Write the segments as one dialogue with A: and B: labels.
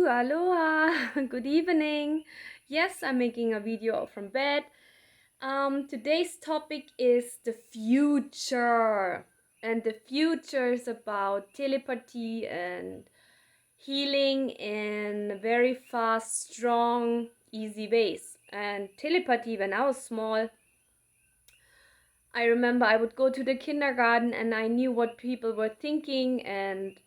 A: aloha, good evening. Yes, I'm making a video from bed. Today's topic is the future, and the future is about telepathy and healing in very fast, strong, easy ways. And telepathy, when I was small, I remember I would go to the kindergarten and I knew what people were thinking and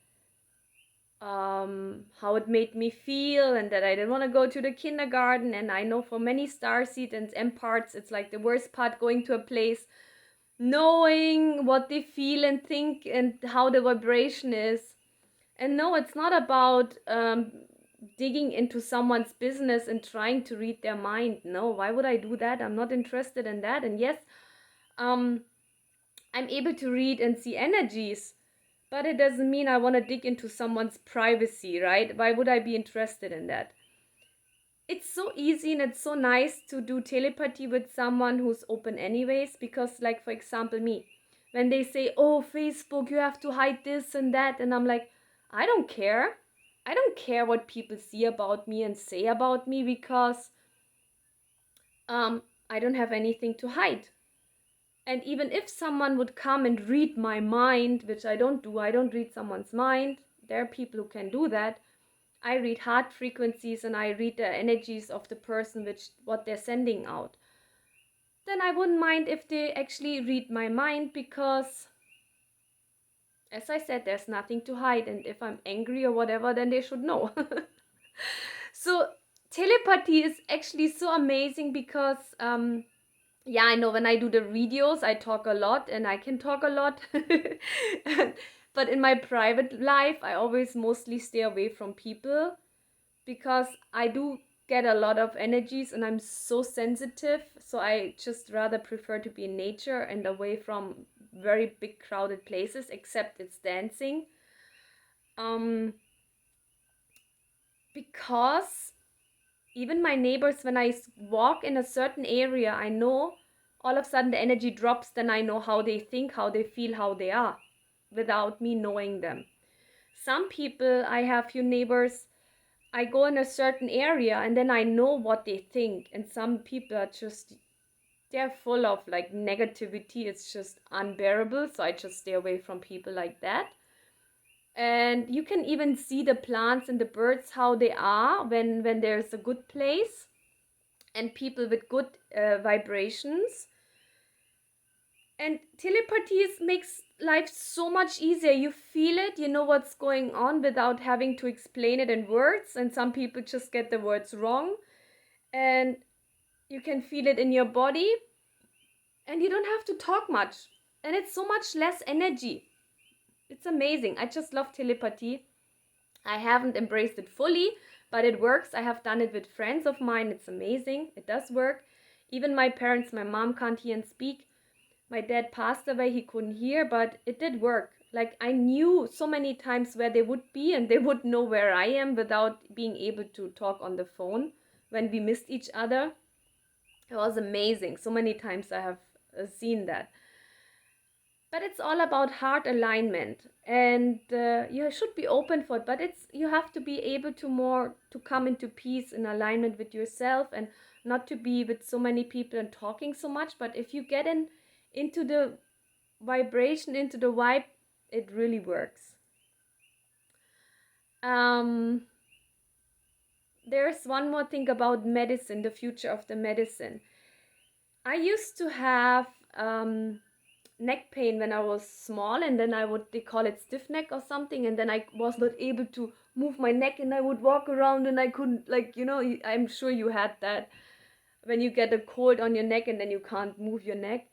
A: how it made me feel, and that I didn't want to go to the kindergarten. And I know for many starseed and empaths, it's like the worst part, going to a place, knowing what they feel and think and how the vibration is. And no, it's not about digging into someone's business and trying to read their mind. No, why would I do that? I'm not interested in that. And yes, um, I'm able to read and see energies, but it doesn't mean I want to dig into someone's privacy, right? Why would I be interested in that? It's so easy and it's so nice to do telepathy with someone who's open anyways, because like for example me, when they say, oh, Facebook, you have to hide this and that, and I'm like, I don't care. I don't care what people see about me and say about me, because I don't have anything to hide. And even if someone would come and read my mind, which I don't do, I don't read someone's mind. There are people who can do that. I read heart frequencies and I read the energies of the person, which what they're sending out. Then I wouldn't mind if they actually read my mind, because as I said, there's nothing to hide. And if I'm angry or whatever, then they should know. So telepathy is actually so amazing because yeah, I know when I do the videos, I talk a lot and I can talk a lot. But in my private life, I always mostly stay away from people, because I do get a lot of energies and I'm so sensitive. So I just rather prefer to be in nature and away from very big crowded places, except it's dancing. Because even my neighbors, when I walk in a certain area, I know all of a sudden the energy drops. Then I know how they think, how they feel, how they are, without me knowing them. Some people, I have few neighbors, I go in a certain area and then I know what they think. And some people are just, they're full of like negativity. It's just unbearable. So I just stay away from people like that. And you can even see the plants and the birds, how they are when there's a good place and people with good vibrations. And telepathy makes life so much easier. You feel it, you know what's going on without having to explain it in words. And some people just get the words wrong. And you can feel it in your body. And you don't have to talk much. And it's so much less energy. It's amazing. I just love telepathy. I haven't embraced it fully, but it works. I have done it with friends of mine. It's amazing. It does work. Even my parents, my mom can't hear and speak. My dad passed away, he couldn't hear, but it did work. Like I knew so many times where they would be and they would know where I am without being able to talk on the phone when we missed each other. It was amazing. So many times I have seen that. But it's all about heart alignment, and you should be open for it, but it's you have to be able to come into peace in alignment with yourself, and not to be with so many people and talking so much. But if you get into the vibration, into the vibe, it really works. There's one more thing about medicine, the future of the medicine. I used to have neck pain when I was small, and then they call it stiff neck or something, and then I was not able to move my neck, and I would walk around and I couldn't, like, I'm sure you had that when you get a cold on your neck and then you can't move your neck.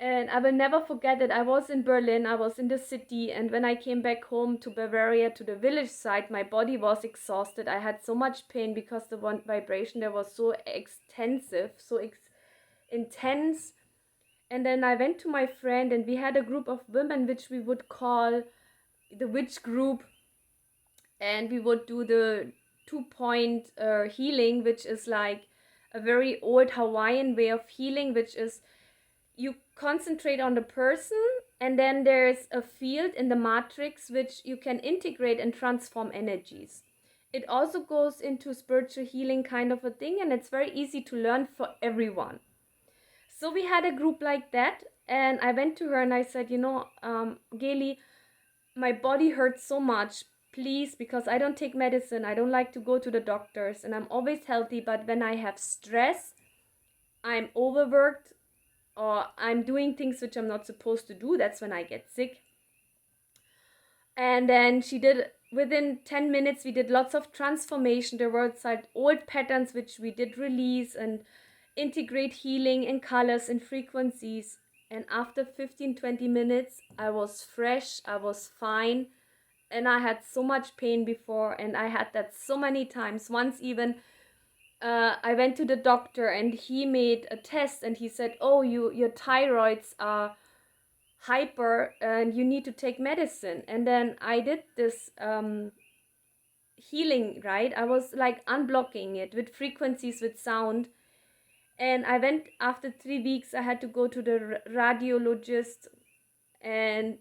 A: And I will never forget it. I was in Berlin, I was in the city, and when I came back home to Bavaria, to the village side, my body was exhausted. I had so much pain because the one vibration there was so extensive, so intense. And then I went to my friend and we had a group of women which we would call the witch group. And we would do the 2-point healing, which is like a very old Hawaiian way of healing, which is you concentrate on the person, and then there's a field in the matrix which you can integrate and transform energies. it also goes into spiritual healing kind of a thing, and it's very easy to learn for everyone. So we had a group like that, and I went to her and I said, Gaily, my body hurts so much. Please, because I don't take medicine, I don't like to go to the doctors, and I'm always healthy, but when I have stress, I'm overworked, or I'm doing things which I'm not supposed to do, that's when I get sick. And then she did, within 10 minutes, we did lots of transformation. There were like old patterns which we did release and integrate healing and colors and frequencies. And after 15-20 minutes, I was fresh, I was fine. And I had so much pain before, and I had that so many times. Once even I went to the doctor and he made a test and he said, oh, your thyroids are hyper and you need to take medicine. And then I did this healing, right? I was like unblocking it with frequencies, with sound. And I went, after 3 weeks, I had to go to the radiologist, and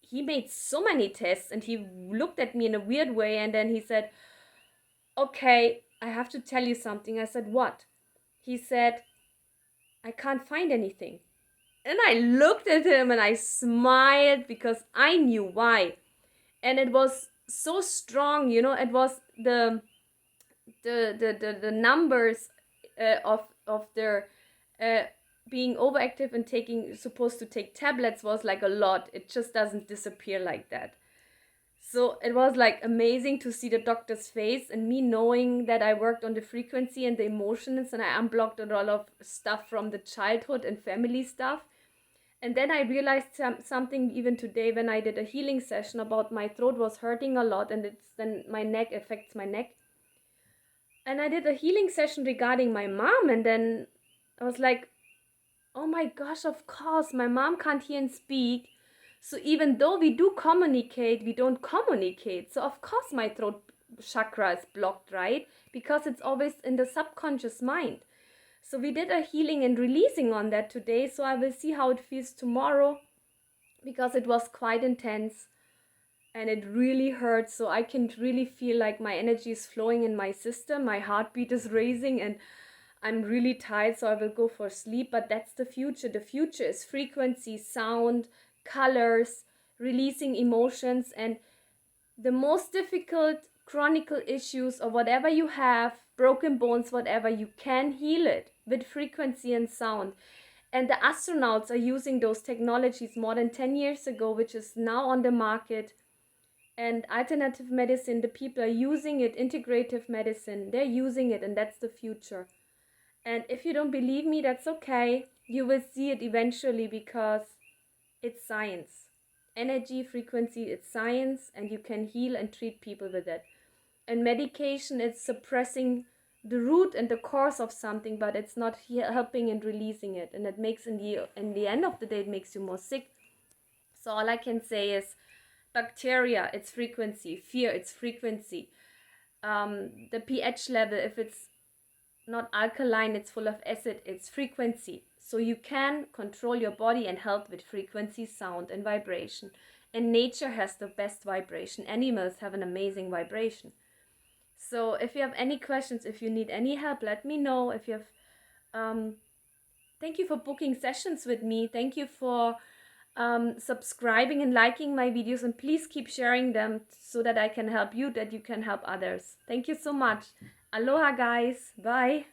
A: he made so many tests and he looked at me in a weird way, and then he said, okay, I have to tell you something. I said, what? He said, I can't find anything. And I looked at him and I smiled because I knew why. And it was so strong, it was the numbers of their being overactive and supposed to take tablets was like a lot. It just doesn't disappear like that. So it was like amazing to see the doctor's face and me knowing that I worked on the frequency and the emotions, and I unblocked a lot of stuff from the childhood and family stuff. And then I realized something even today when I did a healing session about my throat was hurting a lot, and then my neck affects my neck. And I did a healing session regarding my mom, and then I was like, oh my gosh, of course, my mom can't hear and speak. So even though we do communicate, we don't communicate. So of course my throat chakra is blocked, right? Because it's always in the subconscious mind. So we did a healing and releasing on that today. So I will see how it feels tomorrow, because it was quite intense and it really hurts. So I can really feel like my energy is flowing in my system. My heartbeat is raising and I'm really tired, so I will go for sleep. But that's the future. The future is frequency, sound, colors, releasing emotions. And the most difficult chronic issues or whatever you have, broken bones, whatever, you can heal it with frequency and sound. And the astronauts are using those technologies more than 10 years ago, which is now on the market. And alternative medicine, the people are using it, integrative medicine, they're using it, and that's the future. And if you don't believe me, that's okay. You will see it eventually, because it's science. Energy, frequency, it's science, and you can heal and treat people with it. And medication is suppressing the root and the cause of something, but it's not helping and releasing it. And it makes, in the end of the day, it makes you more sick. So all I can say is, bacteria, it's frequency. Fear, it's frequency. The pH level, if it's not alkaline, it's full of acid, it's frequency. So you can control your body and health with frequency, sound, and vibration. And nature has the best vibration. Animals have an amazing vibration. So if you have any questions, if you need any help, let me know. If you have thank you for booking sessions with me. Thank you for subscribing and liking my videos, and please keep sharing them so that I can help you, that you can help others. Thank you so much. Aloha guys. Bye.